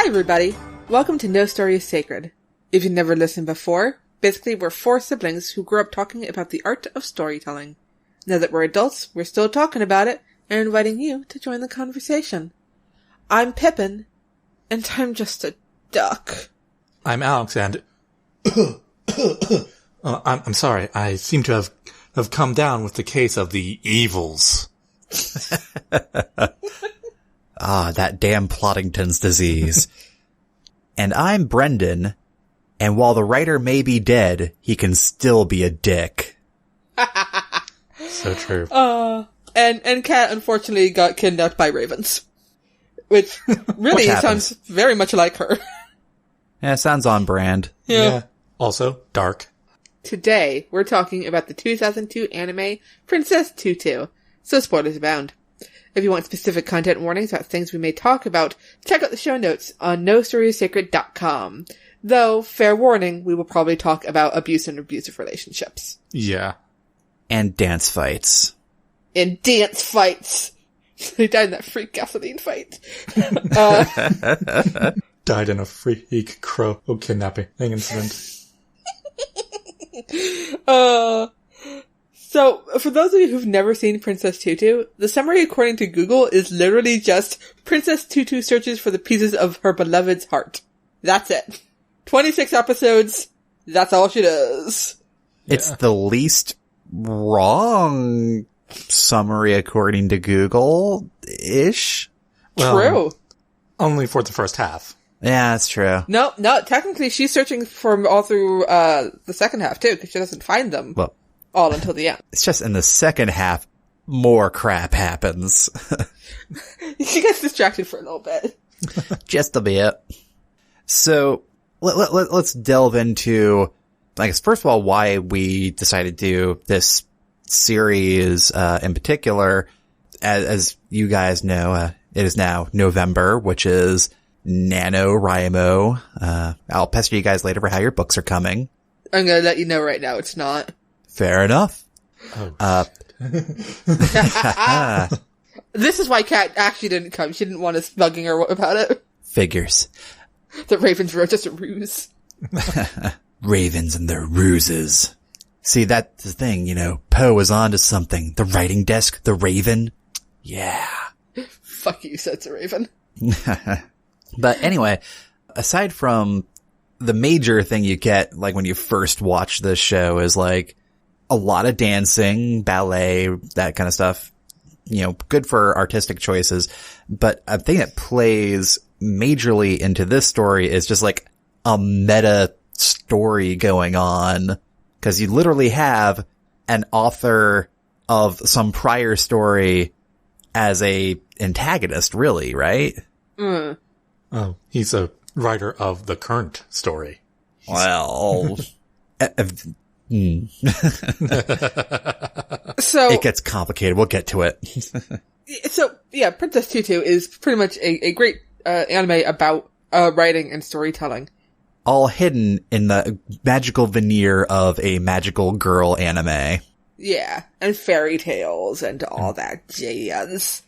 everybody. Welcome to No Story is Sacred. If you've never listened before, basically we're four siblings who grew up talking about the art of storytelling. Now that we're adults, we're still talking about it and inviting you to join the conversation. I'm Pippin, and I'm just a duck. I'm Alex, and I'm sorry. I seem to have come down with the case of the evils. That damn Ploddington's disease. And I'm Brendan, and while the writer may be dead, he can still be a dick. So true. And Kat unfortunately got kidnapped by ravens. Which really sounds very much like her. Yeah, sounds on brand. Yeah. Also, dark. Today, we're talking about the 2002 anime Princess Tutu, so spoilers abound. If you want specific content warnings about things we may talk about, check out the show notes on nostoriesacred.com. Though, fair warning, we will probably talk about abuse and abusive relationships. Yeah. And dance fights. And dance fights! They died in that freak gasoline fight. Died in a freak crow kidnapping incident. So, for those of you who've never seen Princess Tutu, the summary according to Google is literally just Princess Tutu searches for the pieces of her beloved's heart. That's it. 26 episodes. That's all she does. It's the least wrong summary according to Google-ish. Well, true. Only for the first half. Yeah, that's true. No, technically she's searching for all through the second half too, because she doesn't find them all until the end. It's just in the second half, more crap happens. She gets distracted for a little bit. Just a bit. So, let's delve into, I guess, first of all, why we decided to do this series in particular. As you guys know, it is now November, which is NaNoWriMo. I'll pester you guys later for how your books are coming. I'm gonna let you know right now, it's not. Fair enough. Oh, This is why Kat actually didn't come. She didn't want us bugging her about it. Figures. The Ravens were just a ruse. Ravens and their ruses. See, that's the thing, you know, Poe was onto something. The writing desk, the Raven. Yeah. Fuck you, said the Raven. But anyway, aside from the major thing you get, like when you first watch this show, is like a lot of dancing, ballet, that kind of stuff. You know, good for artistic choices. But a thing that plays majorly into this story is just like a meta story going on. Cause you literally have an author of some prior story as a antagonist, really, right? Mm. Oh, he's a writer of the current story. Well, So it gets complicated. We'll get to it. So, yeah, Princess Tutu is pretty much a great anime about writing and storytelling. All hidden in the magical veneer of a magical girl anime. Yeah, and fairy tales and all that jazz.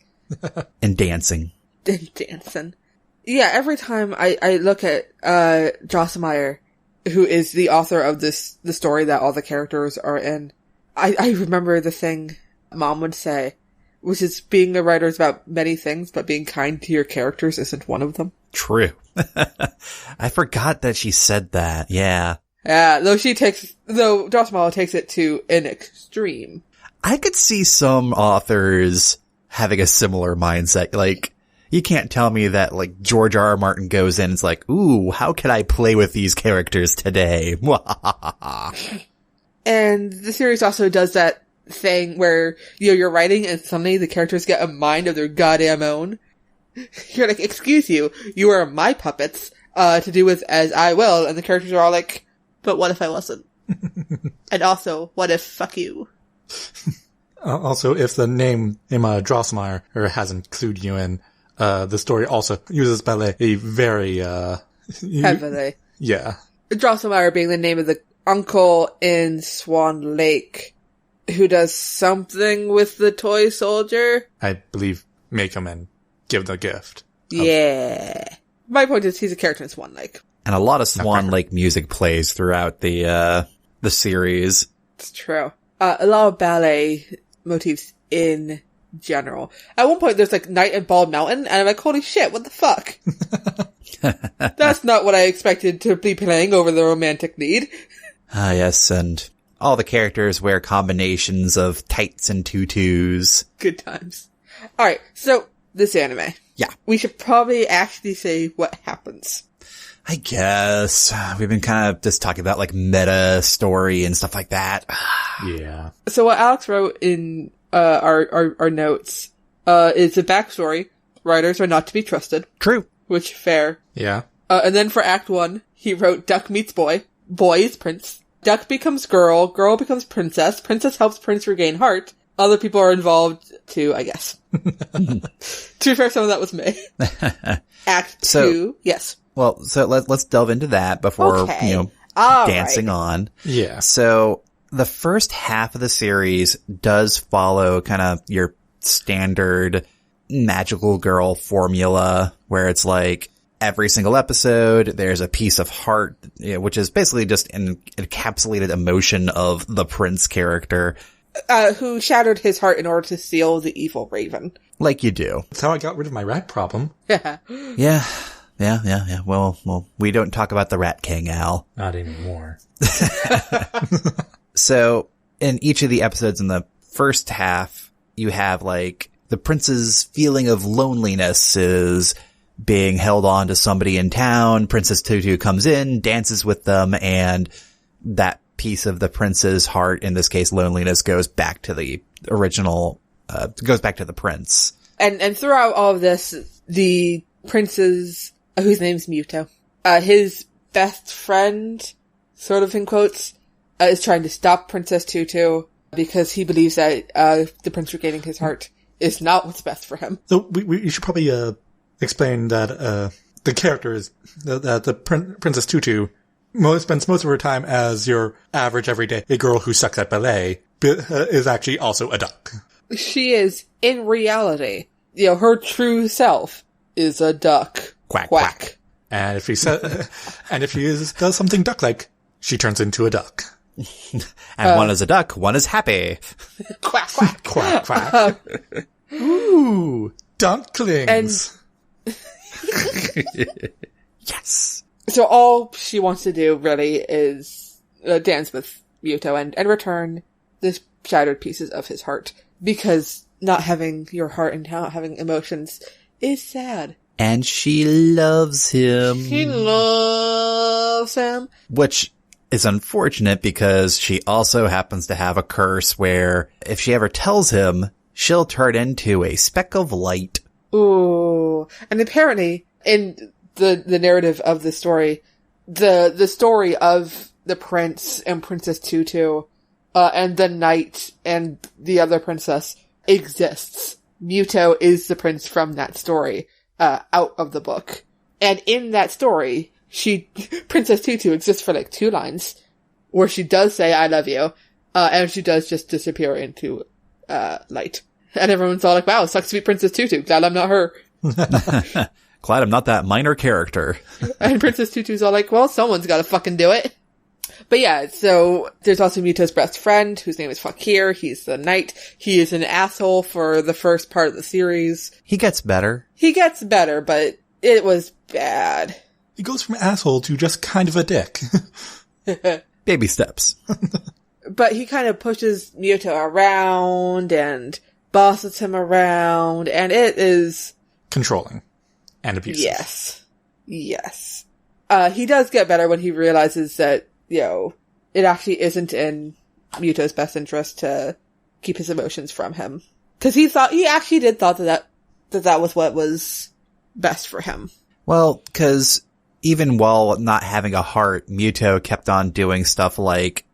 And dancing. And dancing. Yeah, every time I look at Drosselmeyer, who is the author of the story that all the characters are in, I remember the thing Mom would say, which is being a writer is about many things, but being kind to your characters isn't one of them. True. I forgot that she said that. Yeah. Yeah, though Drosselmeyer takes it to an extreme. I could see some authors having a similar mindset. Like, you can't tell me that, like, George R. R. Martin goes in and is like, ooh, how can I play with these characters today? And the series also does that thing where, you know, you're writing and suddenly the characters get a mind of their goddamn own. You're like, excuse you, you are my puppets, to do with as I will, and the characters are all like, but what if I wasn't? And also, what if fuck you? Also, if the name Emma Drosselmeyer hasn't clued you in, the story also uses ballet a very, heavily. Yeah. Drosselmeyer being the name of the uncle in Swan Lake, who does something with the toy soldier. I believe make him and give the gift. Yeah. My point is he's a character in Swan Lake. And a lot of Swan Lake music plays throughout the series. It's true. A lot of ballet motifs in general. At one point there's like Night at Bald Mountain, and I'm like, holy shit, what the fuck? That's not what I expected to be playing over the romantic lead. Ah, yes, and all the characters wear combinations of tights and tutus. Good times. Alright, so this anime. Yeah. We should probably actually say what happens. I guess. We've been kind of just talking about like meta story and stuff like that. Yeah. So what Alex wrote in our notes is a backstory. Writers are not to be trusted. True. Which, fair. Yeah. And then for Act 1, he wrote Duck meets boy. Boy is prince. Duck becomes girl. Girl becomes princess. Princess helps prince regain heart. Other people are involved too, I guess. To be fair, some of that was me. Act 2, yes. Well, so let's delve into that before, dancing on. Yeah. So the first half of the series does follow kind of your standard magical girl formula where it's like every single episode there's a piece of heart, which is basically just an encapsulated emotion of the prince character. Who shattered his heart in order to seal the evil raven. Like you do. That's how I got rid of my rat problem. Yeah. Well, we don't talk about the Rat King, Al. Not anymore. So, in each of the episodes in the first half, you have, like, the prince's feeling of loneliness is being held on to somebody in town. Princess Tutu comes in, dances with them, and that piece of the prince's heart, in this case loneliness, goes back to the original, goes back to the prince. And throughout all of this, the prince's, whose name's Muto, his best friend, sort of in quotes, is trying to stop Princess Tutu because he believes that the prince regaining his heart is not what's best for him. So we should probably explain that the character is that the Princess Tutu spends most of her time as your average everyday girl who sucks at ballet, but is actually also a duck. She is, in reality, her true self is a duck. Quack, quack. And if she does something duck-like, she turns into a duck. And one is a duck, one is happy. Quack, quack. Quack, quack. Ooh, ducklings. Yes. So all she wants to do, really, is dance with Muto and return the shattered pieces of his heart. Because not having your heart and not having emotions is sad. And she loves him. She loves him. Which is unfortunate because she also happens to have a curse where if she ever tells him, she'll turn into a speck of light. Ooh. And apparently, in the narrative of the story, the story of the prince and Princess Tutu, and the knight and the other princess exists. Muto is the prince from that story, out of the book. And in that story, Princess Tutu exists for like 2 lines, where she does say, I love you, and she does just disappear into, light. And everyone's all like, wow, sucks to be Princess Tutu. Glad I'm not her. Glad I'm not that minor character. And Princess Tutu's all like, well, someone's gotta fucking do it. But yeah, so there's also Muto's best friend, whose name is Fakir. He's the knight. He is an asshole for the first part of the series. He gets better. He gets better, but it was bad. He goes from asshole to just kind of a dick. Baby steps. But he kind of pushes Muto around and bosses him around, and it is controlling and abusive. Yes. He does get better when he realizes that, it actually isn't in Muto's best interest to keep his emotions from him. Cause he actually did thought that was what was best for him. Well, cause even while not having a heart, Muto kept on doing stuff like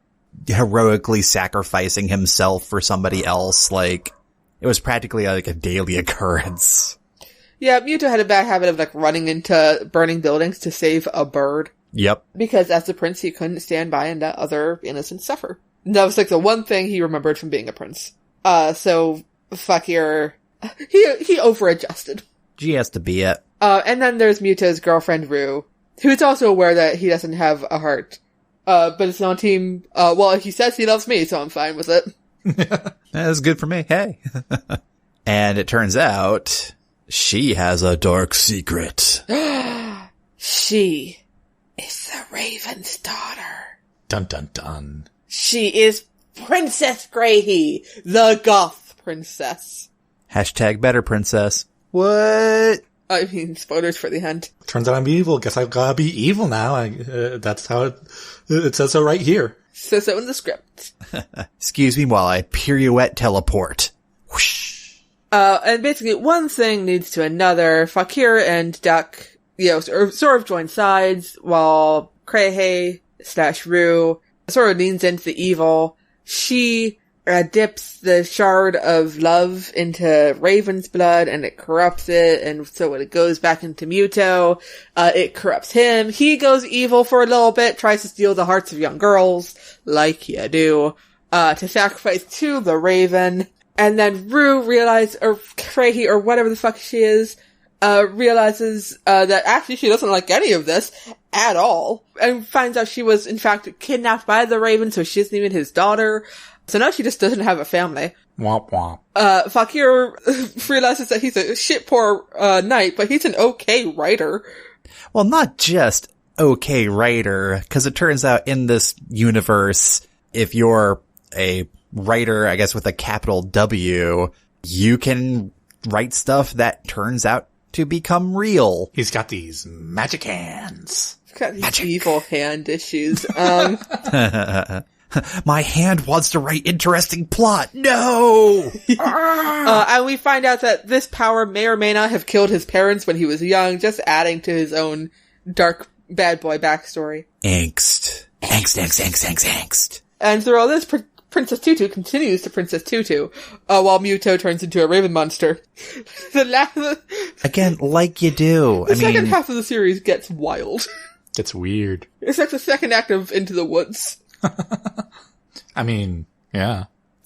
heroically sacrificing himself for somebody else. Like, it was practically like a daily occurrence. Yeah, Muto had a bad habit of like running into burning buildings to save a bird. Yep. Because as a prince, he couldn't stand by and let other innocents suffer. And that was like the one thing he remembered from being a prince. So Fakir, he over-adjusted. She has to be it. And then there's Muta's girlfriend, Rue, who's also aware that he doesn't have a heart. But it's on team, well, he says he loves me, so I'm fine with it. That's good for me. Hey. And it turns out she has a dark secret. She is the Raven's daughter. Dun dun dun. She is Princess Greyhee, the goth princess. Hashtag better princess. What? I mean, spoilers for the end. Turns out I'm evil. Guess I've gotta be evil now. That's how it says so right here. Says so in the script. Excuse me while I pirouette teleport. Whoosh. And basically one thing leads to another. Fakir and Duck, sort of join sides while Greyhee/Rue sort of leans into the evil. She dips the shard of love into Raven's blood and it corrupts it, and so when it goes back into Muto, it corrupts him. He goes evil for a little bit, tries to steal the hearts of young girls, like you do, to sacrifice to the Raven. And then Rue realizes, or Greyhee, or whatever the fuck she is, realizes that actually she doesn't like any of this at all, and finds out she was in fact kidnapped by the Raven, so she isn't even his daughter. So now she just doesn't have a family. Womp womp. Fakir realizes that he's a shit poor knight, but he's an okay writer. Well, not just okay writer, because it turns out in this universe, if you're a writer, I guess with a capital W, you can write stuff that turns out to become real. He's got these magic hands. He's got these Magic. evil hand issues. My hand wants to write interesting plot. No! And we find out that this power may or may not have killed his parents when he was young, just adding to his own dark bad boy backstory. Angst. Angst. And through all this, Princess Tutu continues to Princess Tutu, while Muto turns into a raven monster. Again, like you do. The second half of the series gets wild. It's weird. It's like the second act of Into the Woods. I mean, yeah.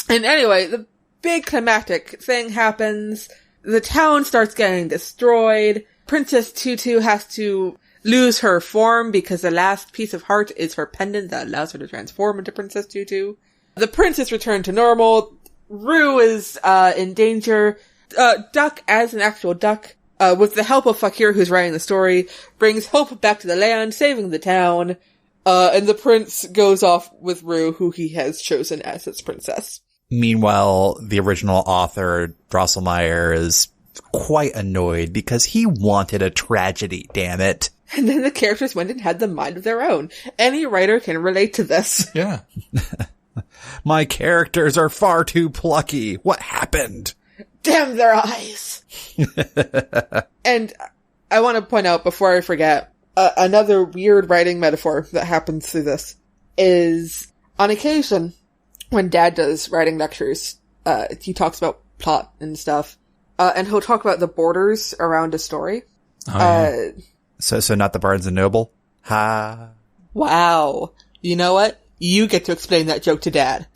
And anyway, the big climactic thing happens. The town starts getting destroyed. Princess Tutu has to lose her form because the last piece of heart is her pendant that allows her to transform into Princess Tutu. The princess returned to normal. Rue is in danger. Duck, as an actual duck, with the help of Fakir, who's writing the story, brings hope back to the land, saving the town. And the prince goes off with Rue, who he has chosen as his princess. Meanwhile, the original author, Drosselmeyer, is quite annoyed because he wanted a tragedy, damn it. And then the characters went and had the mind of their own. Any writer can relate to this. Yeah. My characters are far too plucky. What happened? Damn their eyes. And I want to point out, before I forget, another weird writing metaphor that happens through this is, on occasion, when Dad does writing lectures, he talks about plot and stuff, and he'll talk about the borders around a story. Oh, yeah. So not the Barnes and Noble? Ha. Wow. You know what? You get to explain that joke to Dad.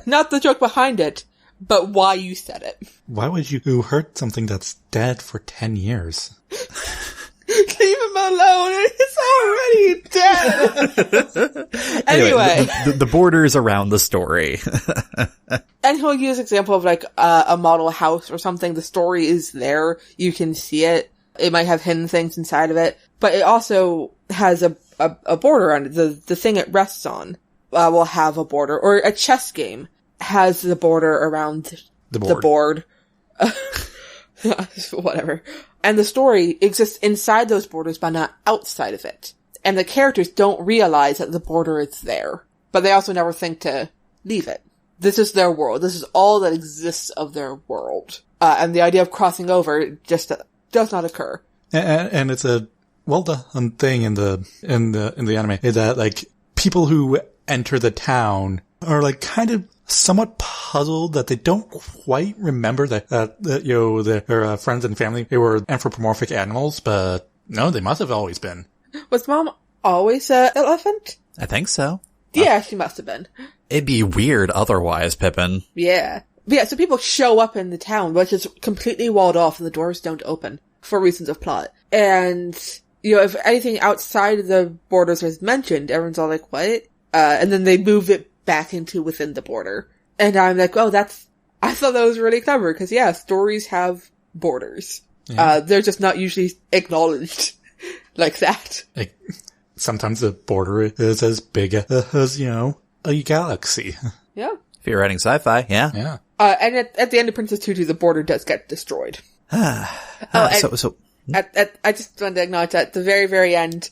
Not the joke behind it, but why you said it. Why would you hurt something that's dead for 10 years? Leave him alone. It's already dead. Anyway. The borders around the story. And he'll use example of like a model house or something. The story is there. You can see it. It might have hidden things inside of it, but it also has a border on it. The thing it rests on will have a border, or a chess game has the border around the board. Whatever. And the story exists inside those borders, but not outside of it. And the characters don't realize that the border is there, but they also never think to leave it. This is their world. This is all that exists of their world. And the idea of crossing over just does not occur. And it's a well-done thing in the anime, is that like people who enter the town are like kind of somewhat puzzled that they don't quite remember that their friends and family, they were anthropomorphic animals, but no, they must have always been. Was Mom always an elephant? I think so. Yeah, she must have been. It'd be weird otherwise, Pippin. Yeah. But yeah, so people show up in the town, which is completely walled off and the doors don't open for reasons of plot. And, you know, if anything outside of the borders is mentioned, everyone's all like, what? And then they move it back into within the border. And I'm like, oh, I thought that was really clever, because yeah, stories have borders. Yeah. They're just not usually acknowledged like that. Like, sometimes the border is as big as, you know, a galaxy. Yeah. If you're writing sci-fi, yeah. Yeah. And at the end of Princess Tutu, the border does get destroyed. I just wanted to acknowledge that at the very, very end,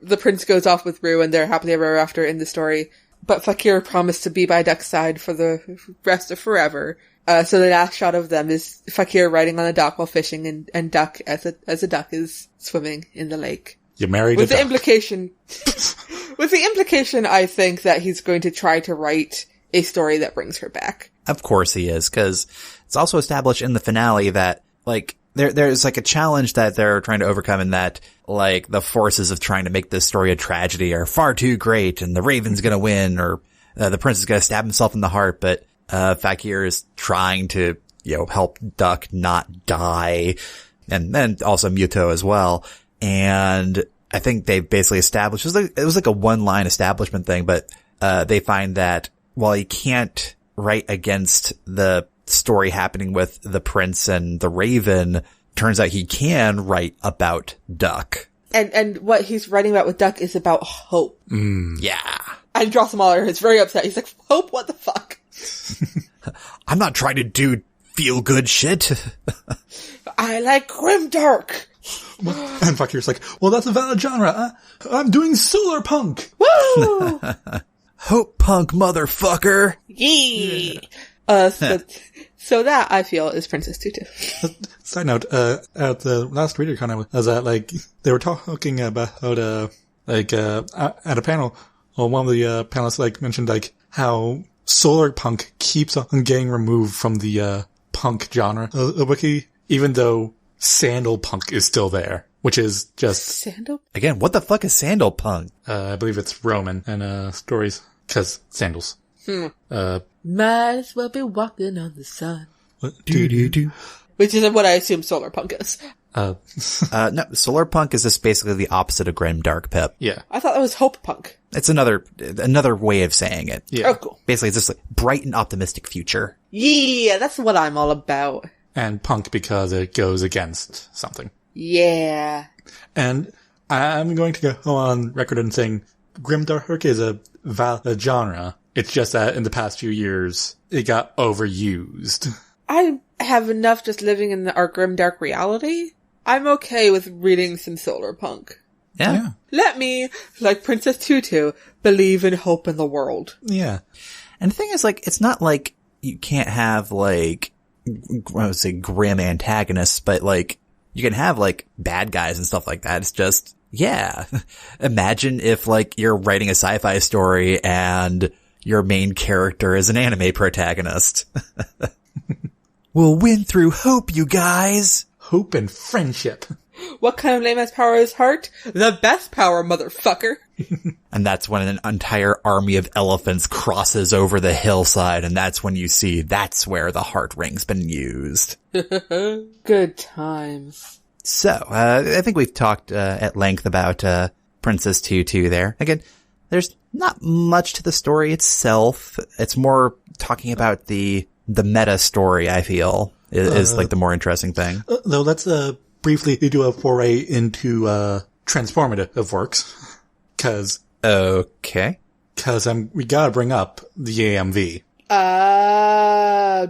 the prince goes off with Rue and they're happily ever after in the story. But Fakir promised to be by Duck's side for the rest of forever. So the last shot of them is Fakir riding on a dock while fishing and Duck as a duck is swimming in the lake. You married with a the duck. implication, with the implication, I think that he's going to try to write a story that brings her back. Of course he is, because it's also established in the finale that, like, there's like a challenge that they're trying to overcome, and that, like, the forces of trying to make this story a tragedy are far too great, and the Raven's gonna win, or the prince is gonna stab himself in the heart, but Fakir is trying to, you know, help Duck not die, and then also Muto as well. And I think they basically established, it was like a one-line establishment thing, but they find that while he can't write against the story happening with the prince and the Raven, turns out he can write about Duck. And what he's writing about with Duck is about hope. Yeah. And Drosselmeyer is very upset. He's like, hope? What the fuck? I'm not trying to do feel-good shit. I like grimdark. And Fakir's like, well, that's a valid genre. I'm doing solar punk. Woo! Hope punk, motherfucker. Yee! So that, I feel, is Princess Tutu. Side note, at the last ReaderCon I was at, like, they were talking about, at a panel, well, one of the panelists, like, mentioned, like, how solar punk keeps on getting removed from the punk genre of the wiki, even though sandal punk is still there, which is just... Sandal? Again, what the fuck is sandal punk? I believe it's Roman and stories, because sandals. Might as well be walking on the sun. Do. Which is what I assume solar punk is. No, solar punk is just basically the opposite of grimdark, Pip. Yeah. I thought that was hope punk. It's another way of saying it. Yeah. Oh, cool. Basically, it's just like bright and optimistic future. Yeah, that's what I'm all about. And punk because it goes against something. Yeah. And I'm going to go on record and saying grimdark is a valid genre. It's just that in the past few years, it got overused. I have enough just living in our grimdark reality. I'm okay with reading some solar punk. Yeah. Let me, like Princess Tutu, believe in hope in the world. Yeah. And the thing is, like, it's not like you can't have, like, I would say grim antagonists, but, like, you can have, like, bad guys and stuff like that. It's just, yeah. Imagine if, like, you're writing a sci-fi story and your main character is an anime protagonist. We'll win through hope, you guys. Hope and friendship. What kind of lame-ass power is heart? The best power, motherfucker. And that's when an entire army of elephants crosses over the hillside, and that's when you see that's where the heart ring's been used. Good times. So, I think we've talked at length about Princess Tutu there. Again, there's not much to the story itself. It's more talking about the meta story, I feel, is like the more interesting thing. Though let's briefly do a foray into transformative works. Okay. Because we gotta bring up the AMV.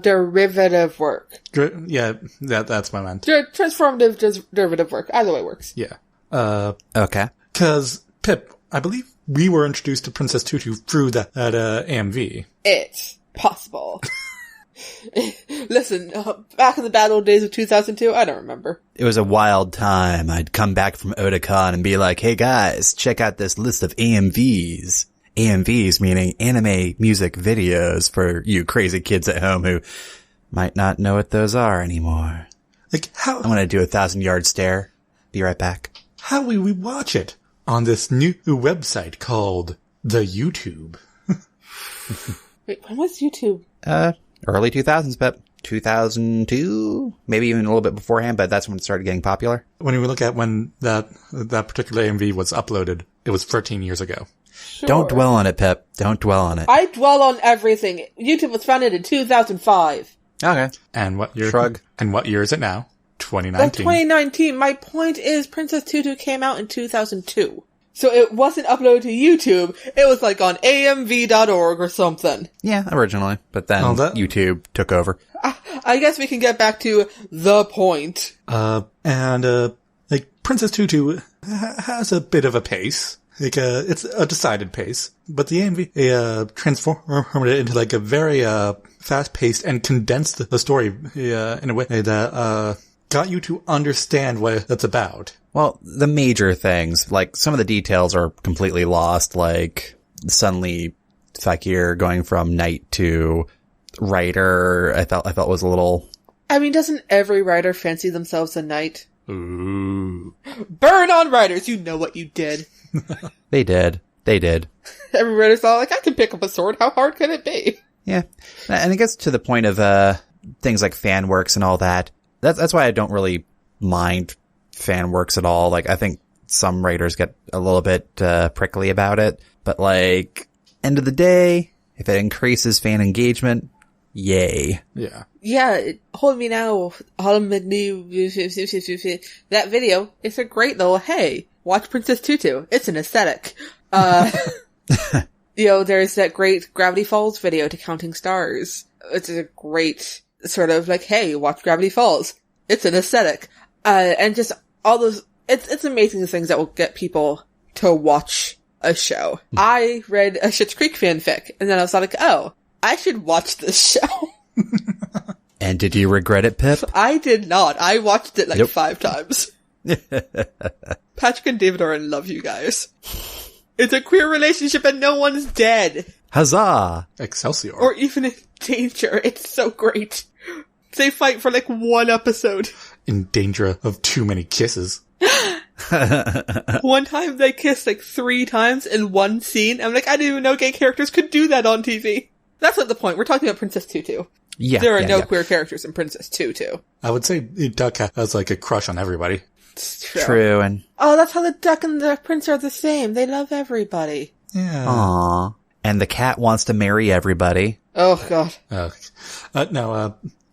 Derivative work. Yeah, that's my man. Transformative derivative work. Either way works. Yeah. Okay. Because, Pip, I believe we were introduced to Princess Tutu through that AMV. It's possible. Listen, back in the bad old days of 2002, I don't remember. It was a wild time. I'd come back from Otakon and be like, hey guys, check out this list of AMVs. AMVs meaning anime music videos for you crazy kids at home who might not know what those are anymore. Like, how? I'm gonna do a 1,000-yard stare. Be right back. How will we watch it? On this new website called the YouTube. Wait, when was YouTube? Early 2000s, Pep. 2002, maybe even a little bit beforehand, but that's when it started getting popular. When we look at when that particular AMV was uploaded, it was 13 years ago. Sure. Don't dwell on it, Pep. Don't dwell on it. I dwell on everything. YouTube was founded in 2005. Okay. And what year? Shrug. And what year is it now? That's 2019. 2019. My point is Princess Tutu came out in 2002. So it wasn't uploaded to YouTube. It was like on amv.org or something. Yeah, originally. But then YouTube took over. I guess we can get back to the point. Like, Princess Tutu has a bit of a pace. Like, it's a decided pace. But the AMV, transformed it into like a very, fast-paced and condensed the story, in a way that, got you to understand what it's about. Well, the major things, like some of the details are completely lost, like suddenly Fakir going from knight to writer, I felt was a little... I mean, doesn't every writer fancy themselves a knight? Ooh. Burn on writers! You know what you did. They did. Every writer's all like, I can pick up a sword, how hard can it be? Yeah. And it gets to the point of, things like fan works and all that. That's why I don't really mind fan works at all. Like, I think some writers get a little bit, prickly about it. But like, end of the day, if it increases fan engagement, yay. Yeah. Yeah, Hold Me Now, that video, it's a great little, hey, watch Princess Tutu. It's an aesthetic. There's that great Gravity Falls video to Counting Stars. It's a great sort of like, hey, watch Gravity Falls. It's an aesthetic. And just all those, it's amazing the things that will get people to watch a show. I read a Schitt's Creek fanfic, and then I was like, oh, I should watch this show. And did you regret it, Pip? I did not. I watched it like 5 times. Patrick and David are in love, you guys. It's a queer relationship and no one's dead. Huzzah! Excelsior. Or even in danger. It's so great. They fight for like 1 episode. In danger of too many kisses. One time they kissed like 3 times in one scene. I'm like, I didn't even know gay characters could do that on TV. That's not the point. We're talking about Princess Tutu. Yeah. There are no queer characters in Princess Tutu. I would say Duck has like a crush on everybody. It's True, and... Oh, that's how the duck and the prince are the same. They love everybody. Yeah. Aww. And the cat wants to marry everybody. Oh, God.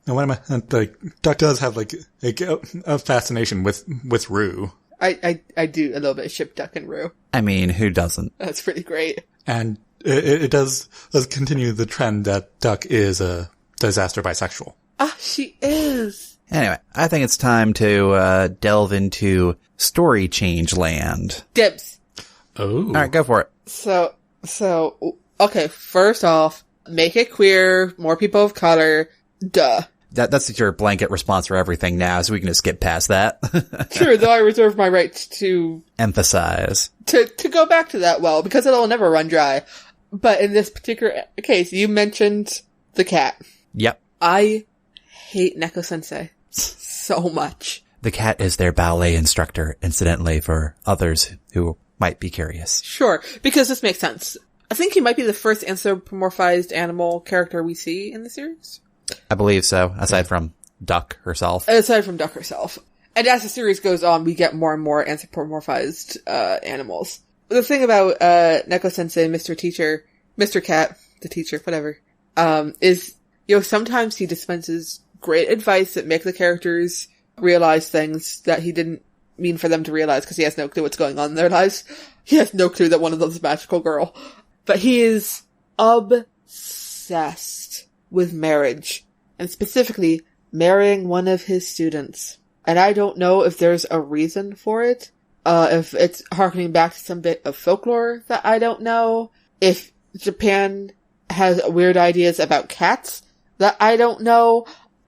One of my, Duck does have like a fascination with Rue. I do a little bit of ship Duck and Rue. I mean, who doesn't? That's pretty great. And it does continue the trend that Duck is a disaster bisexual. Ah, she is. Anyway, I think it's time to delve into story change land. Dibs. Oh. All right, go for it. So, okay, first off, make it queer, more people of color, duh. That's your blanket response for everything now, so we can just skip past that. Sure, though I reserve my right to... Emphasize. To go back to that well, because it'll never run dry. But in this particular case, you mentioned the cat. Yep. I hate Neko-sensei so much. The cat is their ballet instructor, incidentally, for others who might be curious. Sure, because this makes sense. I think he might be the first anthropomorphized animal character we see in the series. I believe so, aside from Duck herself. Aside from Duck herself. And as the series goes on, we get more and more anthropomorphized animals. The thing about Neko-sensei, Mr. Cat, the teacher, whatever, is, sometimes he dispenses great advice that make the characters realize things that he didn't mean for them to realize because he has no clue what's going on in their lives. He has no clue that one of them is a magical girl. But he is obsessed with marriage, and specifically marrying one of his students. And I don't know if there's a reason for it, if it's harkening back to some bit of folklore that I don't know, if Japan has weird ideas about cats that I don't know.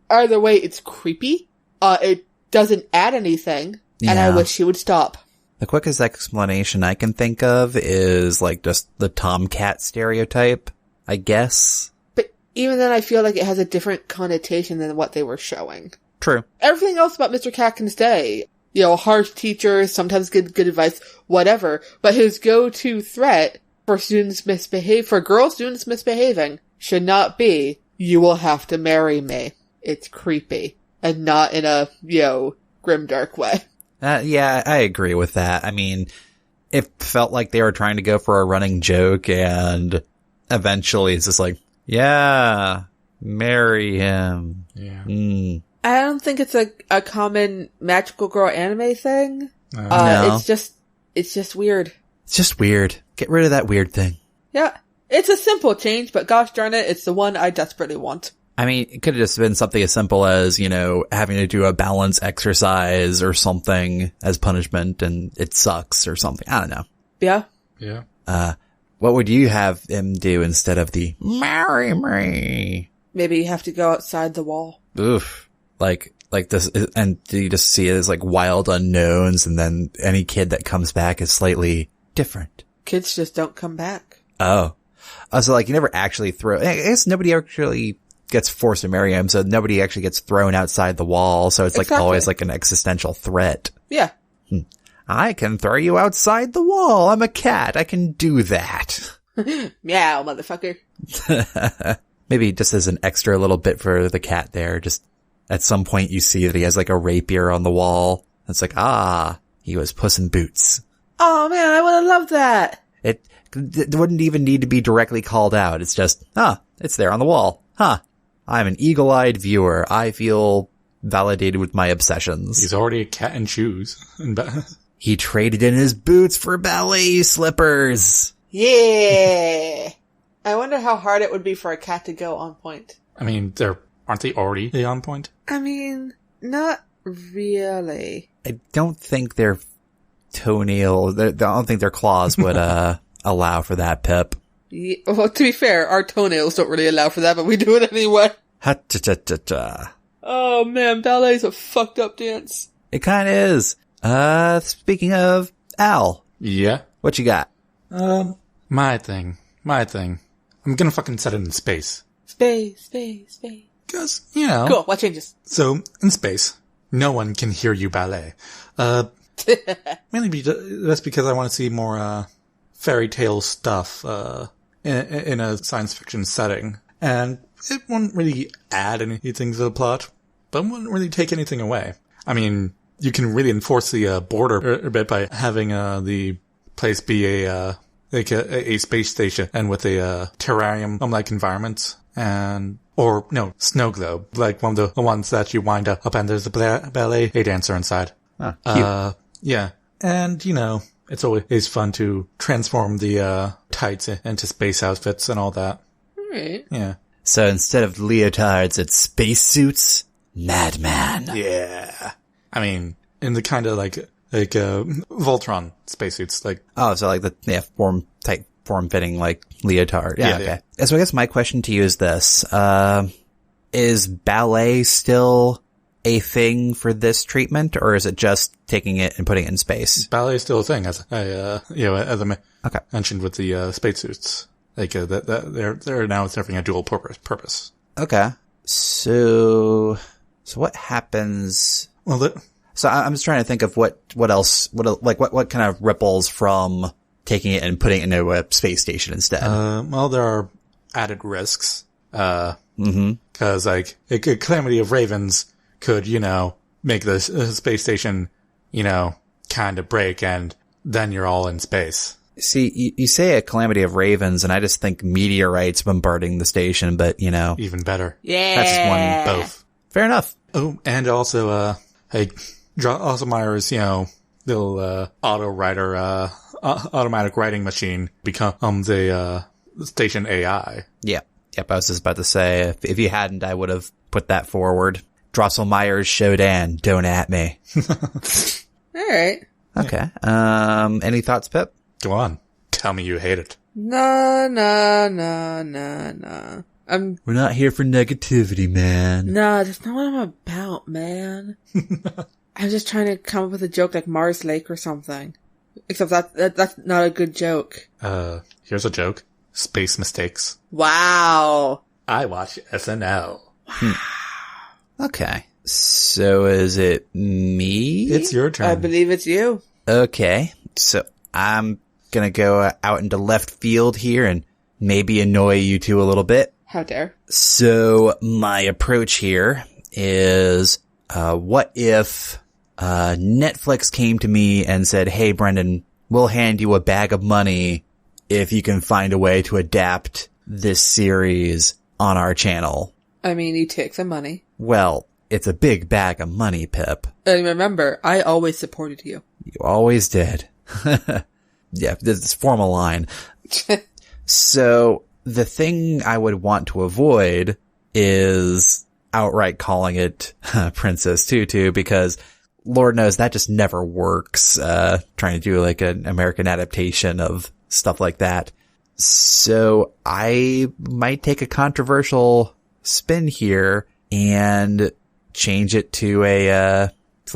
Either way, it's creepy. It doesn't add anything, and I wish he would stop. The quickest explanation I can think of is like just the tomcat stereotype, I guess. But even then, I feel like it has a different connotation than what they were showing. True. Everything else about Mr. Cat can stay. Harsh teacher, sometimes good advice, whatever. But his go-to threat for girl students misbehaving should not be you will have to marry me. It's creepy. And not in a, grimdark way. Yeah, I agree with that. I mean, it felt like they were trying to go for a running joke, and eventually it's just like, yeah, marry him. Yeah. I don't think it's a common magical girl anime thing. No. It's just weird. It's just weird. Get rid of that weird thing. Yeah. It's a simple change, but gosh darn it, it's the one I desperately want. I mean, it could have just been something as simple as, having to do a balance exercise or something as punishment, and it sucks or something. I don't know. Yeah. Yeah. What would you have him do instead of the marry me? Maybe you have to go outside the wall. Oof. Like this, and you just see it as like wild unknowns, and then any kid that comes back is slightly different. Kids just don't come back. Oh. So like you never actually I guess nobody actually gets forced to marry him, so nobody actually gets thrown outside the wall, so it's like always like an existential threat. Yeah. I can throw you outside the wall. I'm a cat. I can do that. Meow, motherfucker. Maybe just as an extra little bit for the cat there, just at some point you see that he has like a rapier on the wall. It's like, he was Puss in Boots. Oh man, I would have loved that. It wouldn't even need to be directly called out. It's just, it's there on the wall. I'm an eagle-eyed viewer. I feel validated with my obsessions. He's already a cat in shoes. He traded in his boots for ballet slippers. Yeah. I wonder how hard it would be for a cat to go on point. I mean, aren't they already on point? I mean, not really. I don't think their toenail, I don't think their claws would allow for that, Pip. Yeah, well, to be fair, our toenails don't really allow for that, but we do it anyway. Ha-ta-ta-ta-ta. Oh man, ballet's a fucked up dance. It kind of is. Speaking of Al. Yeah? What you got? My thing. I'm gonna fucking set it in space. Space. Because, Cool, what changes? So, in space, no one can hear you ballet. Mainly that's because I want to see more, fairy tale stuff, in a science fiction setting. And it wouldn't really add anything to the plot, but wouldn't really take anything away. I mean, you can really enforce the border a bit by having the place be a space station and with a terrarium-like environment, snow globe, like one of the ones that you wind up and there's a ballet dancer inside. Cute. Yeah. And, it's always fun to transform the tights into space outfits and all that. Alright. Yeah. So instead of leotards, it's spacesuits? Madman. Yeah. I mean, in the kind of like Voltron spacesuits, like. Oh, so like form-fitting, like leotard. Yeah, okay. Yeah. So I guess my question to you is this. Is ballet still a thing for this treatment, or is it just taking it and putting it in space? Ballet is still a thing, as I okay. mentioned with the spacesuits. Like they're now serving a dual purpose. Okay. So what happens? Well, so I'm just trying to think of what else, what kind of ripples from taking it and putting it into a space station instead. Well, there are added risks. Cause like a calamity of ravens could, make the space station, kind of break, and then you're all in space. See, you say a calamity of ravens, and I just think meteorites bombarding the station, but, Even better. Yeah. That's just one. Both. Fair enough. Oh, and also, Drosselmeyer's, little, automatic writing machine becomes a, station AI. Yeah. Yep, I was just about to say, if you hadn't, I would have put that forward. Drosselmeyer's Shodan, don't at me. Alright. Okay. Any thoughts, Pip? Go on. Tell me you hate it. No. We're not here for negativity, man. Nah, that's not what I'm about, man. I'm just trying to come up with a joke like Mars Lake or something. Except that's not a good joke. Here's a joke. Space mistakes. Wow. I watch SNL. Wow. Okay. So is it me? It's your turn. I believe it's you. Okay. So I'm gonna go out into left field here and maybe annoy you two a little bit. How dare. So my approach here is, what if, Netflix came to me and said, hey, Brendan, we'll hand you a bag of money if you can find a way to adapt this series on our channel. I mean, you take the money. Well, it's a big bag of money, Pip. And remember, I always supported you. You always did. Yeah, this formal line. So the thing I would want to avoid is outright calling it Princess Tutu, because Lord knows that just never works, trying to do like an American adaptation of stuff like that. So I might take a controversial spin here and change it to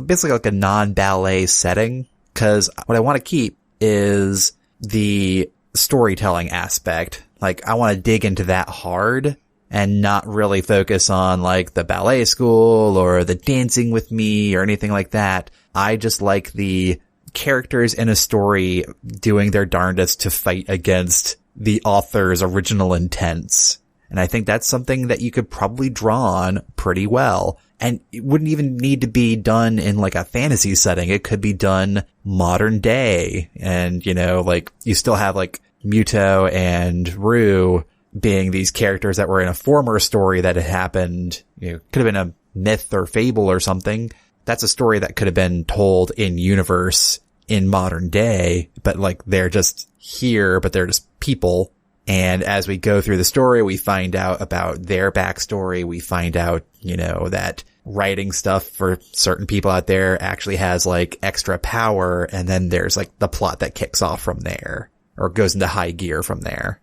basically like a non-ballet setting. Cause what I want to keep is the storytelling aspect. Like I want to dig into that hard and not really focus on like the ballet school or the dancing with me or anything like that. I just like the characters in a story doing their darndest to fight against the author's original intents. And I think that's something that you could probably draw on pretty well. And it wouldn't even need to be done in like a fantasy setting. It could be done modern day. And, you know, like you still have like Muto and Rue being these characters that were in a former story that had happened, you know, could have been a myth or fable or something. That's a story that could have been told in universe in modern day, but like they're just here, but they're just people. And as we go through the story, we find out about their backstory. We find out, you know, that writing stuff for certain people out there actually has like extra power. And then there's like the plot that kicks off from there or goes into high gear from there.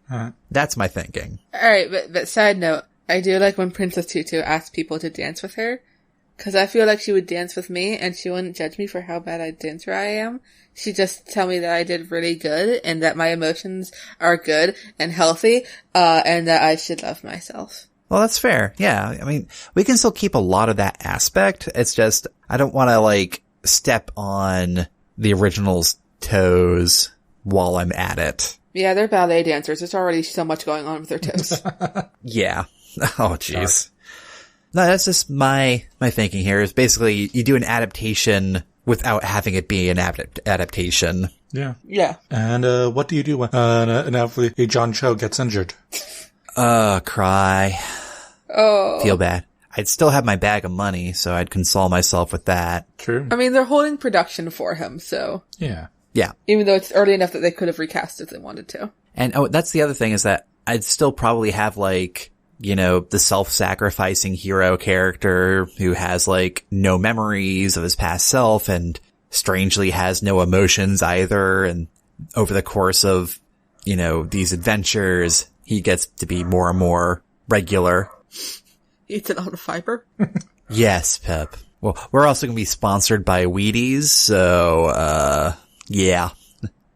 That's my thinking. All right. But side note, I do like when Princess Tutu asks people to dance with her, because I feel like she would dance with me and she wouldn't judge me for how bad a dancer I am. She'd just tell me that I did really good and that my emotions are good and healthy, and that I should love myself. Well, that's fair. Yeah. I mean, we can still keep a lot of that aspect. It's just, I don't want to like step on the original's toes while I'm at it. Yeah, they're ballet dancers. There's already so much going on with their toes. Yeah. Oh, jeez. No, that's just my thinking here is basically you do an adaptation without having it be an adaptation. Yeah. Yeah. And what do you do when a John Cho gets injured? Cry. Oh. Feel bad. I'd still have my bag of money, so I'd console myself with that. True. I mean, they're holding production for him, so. Yeah. Yeah. Even though it's early enough that they could have recast if they wanted to. And that's the other thing is that I'd still probably have like, you know, the self-sacrificing hero character who has like no memories of his past self and strangely has no emotions either. And over the course of, you know, these adventures, he gets to be more and more regular. Eats a lot of fiber. Yes, Pep. Well, we're also going to be sponsored by Wheaties. So, yeah,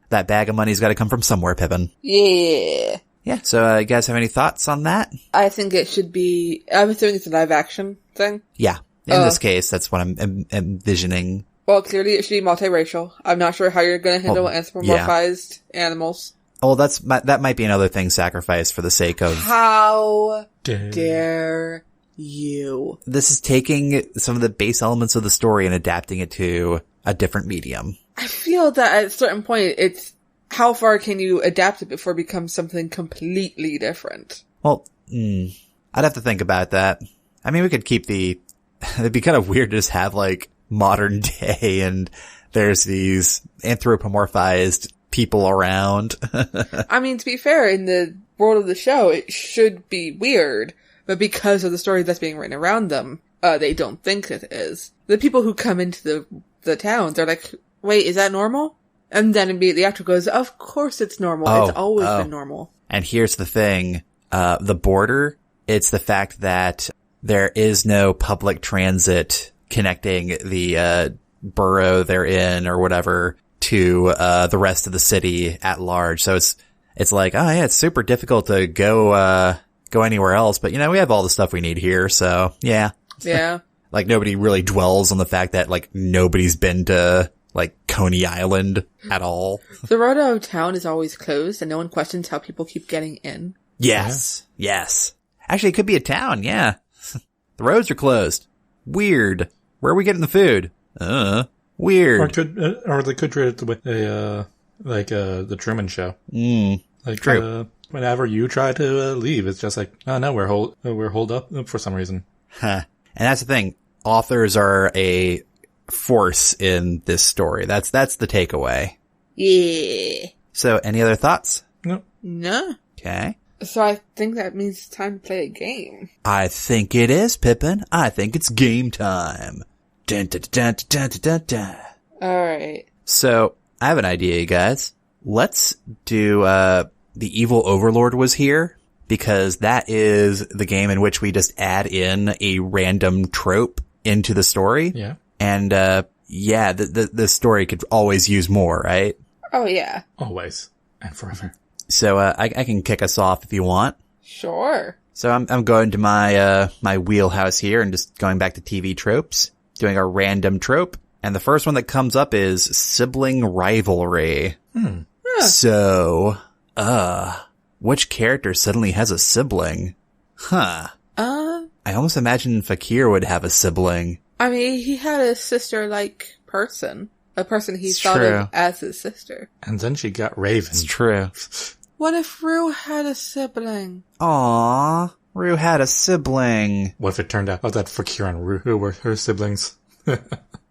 that bag of money's got to come from somewhere, Pippin. Yeah. Yeah, so you guys have any thoughts on that? I think it should be, I'm assuming it's a live action thing. Yeah, in this case, that's what I'm envisioning. Well, clearly it should be multiracial. I'm not sure how you're going to handle anthropomorphized animals. Oh, that might be another thing sacrificed for the sake of... How dare you? This is taking some of the base elements of the story and adapting it to a different medium. I feel that at a certain point, it's how far can you adapt it before it becomes something completely different? Well, I'd have to think about that. I mean, we could keep it'd be kind of weird to just have like modern day and there's these anthropomorphized people around. I mean, to be fair, in the world of the show, it should be weird, but because of the story that's being written around them, they don't think it is. The people who come into the towns, they're like, wait, is that normal? And then immediately after goes, of course it's normal. It's always been normal. And here's the thing, the border, it's the fact that there is no public transit connecting the, borough they're in or whatever to, the rest of the city at large. So it's like, oh yeah, it's super difficult to go anywhere else, but you know, we have all the stuff we need here. So yeah. Yeah. Like nobody really dwells on the fact that like nobody's been to like Coney Island at all. The road out of town is always closed and no one questions how people keep getting in. Yes. Yeah. Yes. Actually, it could be a town, yeah. The roads are closed. Weird. Where are we getting the food? Weird. Or they could treat it with the Truman Show. Like, True. Whenever you try to leave, it's just like, oh no, we're holed up for some reason. Huh. And that's the thing. Authors are a force in this story. That's the takeaway. Yeah. So, any other thoughts? No. Okay. So I think that means it's time to play a game. I think it is, Pippin. I think it's game time. Dun, dun, dun, dun, dun, dun, dun. Alright. So, I have an idea, you guys. Let's do, The Evil Overlord Was Here, because that is the game in which we just add in a random trope into the story. Yeah. And, the story could always use more, right? Oh yeah. Always. And forever. So, I can kick us off if you want. Sure. So I'm going to my, my wheelhouse here and just going back to TV tropes, doing a random trope. And the first one that comes up is sibling rivalry. So, which character suddenly has a sibling? Huh. I almost imagine Fakir would have a sibling. I mean, he had a sister-like person. A person he It's thought true. of as his sister. And then she got Raven. It's true. What if Rue had a sibling? Aww, Rue had a sibling. What if it turned out that Fakir and Rue were her siblings?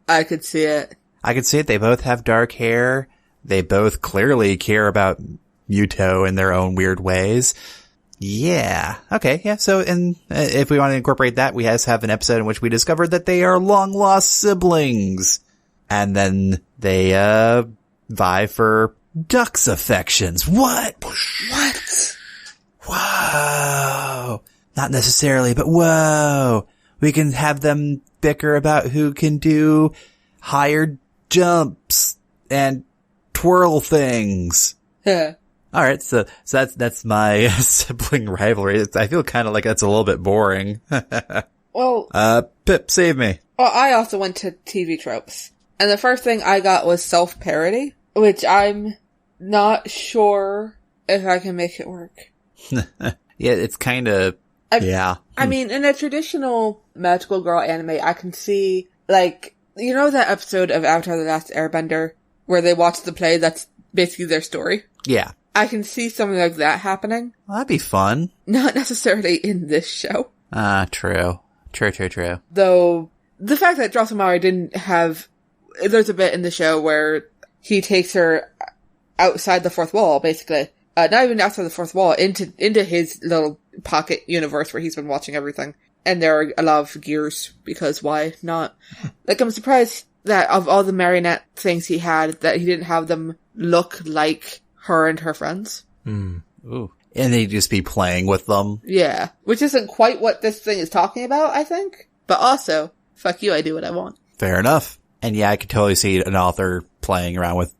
I could see it. I could see it. They both have dark hair. They both clearly care about Muto in their own weird ways. Yeah. Okay. Yeah. So, if we want to incorporate that, we have an episode in which we discovered that they are long lost siblings. And then they, vie for Duck's affections. What? What? Whoa. Not necessarily, but whoa. We can have them bicker about who can do higher jumps and twirl things. Yeah. All right, so that's my sibling rivalry. I feel kind of like that's a little bit boring. Well, Pip, save me. well, I also went to TV tropes. And the first thing I got was self-parody, which I'm not sure if I can make it work. Yeah, it's kind of, yeah. I mean, in a traditional magical girl anime, I can see, like, you know that episode of Avatar The Last Airbender where they watch the play that's basically their story? Yeah. I can see something like that happening. Well, that'd be fun. Not necessarily in this show. True. True. Though, the fact that Drosselmeyer didn't have... There's a bit in the show where he takes her outside the fourth wall, basically. Not even outside the fourth wall, into his little pocket universe where he's been watching everything. And there are a lot of gears, because why not? Like, I'm surprised that of all the marionette things he had, that he didn't have them look like her and her friends. Ooh. And they'd just be playing with them. Yeah. Which isn't quite what this thing is talking about, I think. But also, fuck you, I do what I want. Fair enough. And yeah, I could totally see an author playing around with,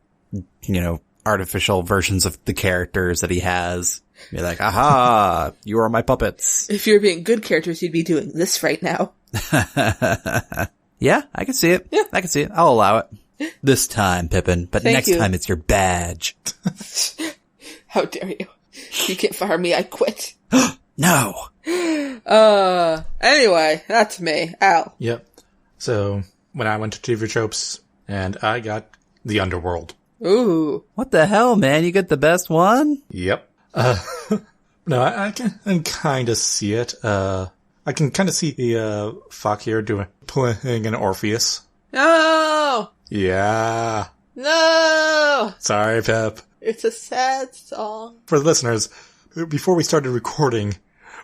artificial versions of the characters that he has. Be like, aha, you are my puppets. If you're being good characters, you'd be doing this right now. Yeah, I can see it. Yeah, I can see it. I'll allow it. This time, Pippin. But Thank next you. time it's your badge. How dare you? You can't fire me, I quit. No. Anyway, that's me. Al. Yep. So, when I went to TV tropes, and I got the Underworld. Ooh. What the hell, man? You get the best one? Yep. No, I can kind of see it. I can kind of see the, Fakir playing an Orpheus. No! Yeah. No! Sorry, Pep. It's a sad song. For the listeners, before we started recording,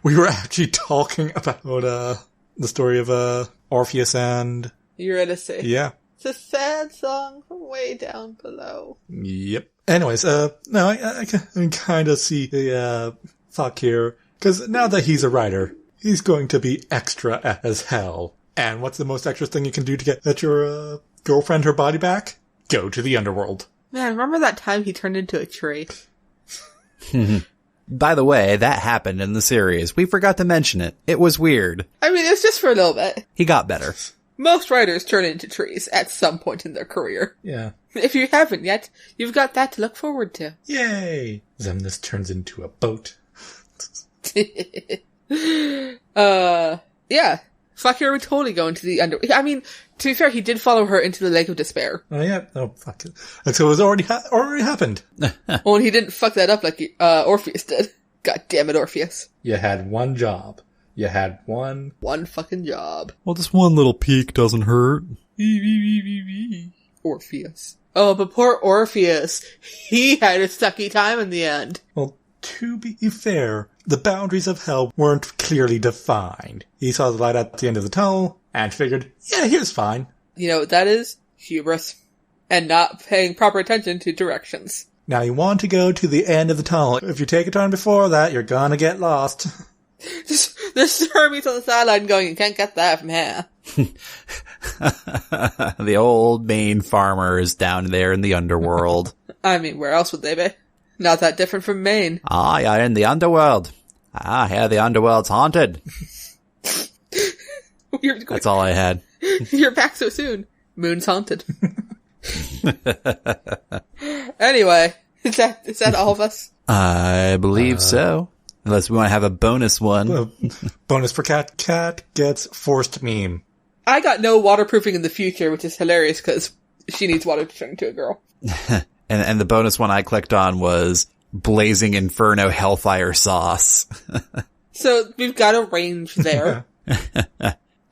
we were actually talking about, the story of, Orpheus and... Eurydice. Yeah. It's a sad song from way down below. Yep. Anyways, no, I can kind of see the, Fakir, because now that he's a writer, he's going to be extra as hell. And what's the most extra thing you can do to get your, girlfriend her body back? Go to the Underworld. Man, remember that time he turned into a tree? By the way, that happened in the series. We forgot to mention it. It was weird. I mean, it's just for a little bit. He got better. Most writers turn into trees at some point in their career. Yeah. If you haven't yet, you've got that to look forward to. Yay! Then this turns into a boat. Yeah. Fuck, you're totally going to the I mean, to be fair, he did follow her into the Lake of Despair. Oh, yeah. Oh, fuck it. So it was already happened. Oh, and he didn't fuck that up like Orpheus did. God damn it, Orpheus. You had one job. You had one fucking job. Well, just one little peek doesn't hurt. Orpheus. Oh, but poor Orpheus. He had a sucky time in the end. Well, to be fair, the boundaries of hell weren't clearly defined. He saw the light at the end of the tunnel and figured, yeah, here's fine. You know what that is? Hubris. And not paying proper attention to directions. Now you want to go to the end of the tunnel. If you take a turn before that, you're gonna get lost. There's Hermes on the sideline going, you can't get that from here. The old Maine farmers down there in the underworld. I mean, where else would they be? Not that different from Maine. Ah, you're in the underworld. Ah, here the underworld's haunted. That's all I had. You're back so soon. Moon's haunted. Anyway, is that all of us? I believe so. Unless we want to have a bonus one. Bonus for Cat. Cat gets forced meme. I got no waterproofing in the future, which is hilarious because she needs water to turn into a girl. And the bonus one I clicked on was Blazing Inferno Hellfire Sauce. So we've got a range there.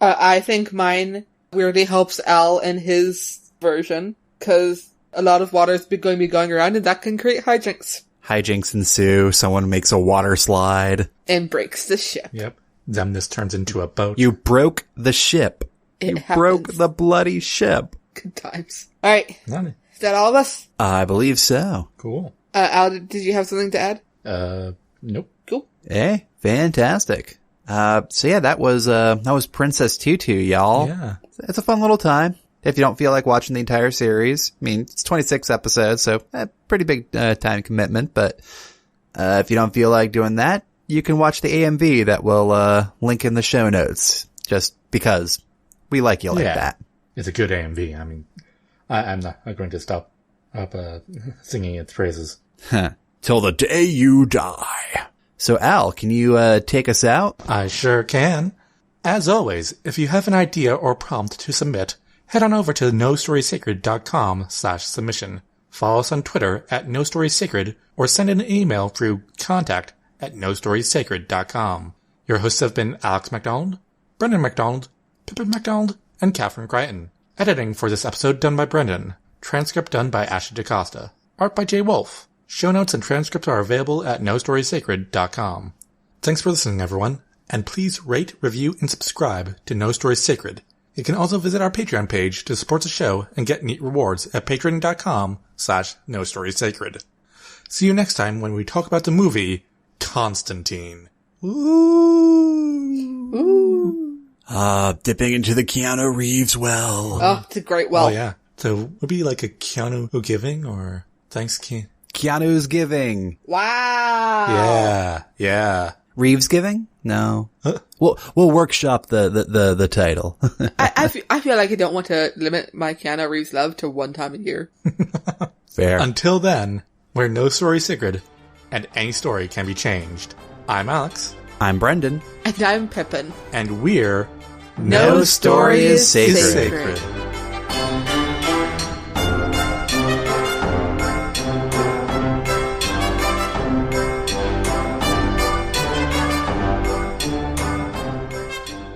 I think mine weirdly helps Al in his version because a lot of water is going to be going around and that can create hijinks. Hijinks ensue. Someone makes a water slide. And breaks the ship. Yep. Then this turns into a boat. You broke the ship. It happens. Broke the bloody ship. Good times. Alright. None. Is that all of us? I believe so. Cool. Al, did you have something to add? Nope. Cool. Hey, fantastic. So yeah, that was Princess Tutu, y'all. Yeah. It's a fun little time. If you don't feel like watching the entire series, I mean, it's 26 episodes, so a pretty big time commitment, but if you don't feel like doing that, you can watch the AMV that will link in the show notes, just because we like you like that. It's a good AMV. I mean, I'm not going to stop singing its praises. Till the day you die. So Al, can you take us out? I sure can. As always, if you have an idea or prompt to submit, head on over to nostorysacred.com/submission. Follow us on Twitter at nostorysacred or send an email through contact@nostorysacred.com. Your hosts have been Alex MacDonald, Brendan MacDonald, Pippin MacDonald, and Catherine Crichton. Editing for this episode done by Brendan. Transcript done by Ashley DaCosta. Art by Jay Wolf. Show notes and transcripts are available at nostorysacred.com. Thanks for listening, everyone, and please rate, review, and subscribe to No Stories Sacred. You can also visit our Patreon page to support the show and get neat rewards at patreon.com/nostorysacred. See you next time when we talk about the movie Constantine. Ooh. Dipping into the Keanu Reeves well. Oh, it's a great well. Oh, yeah. So would it be like a Keanu giving or thanks, Keanu's giving. Wow. Yeah. Reeves giving? No. We'll workshop the title. I feel like I don't want to limit my Keanu Reeves love to one time a year. Fair. Until then, we're No Story Sacred, and any story can be changed. I'm Alex. I'm Brendan. And I'm Pippin. And we're No Story is Sacred.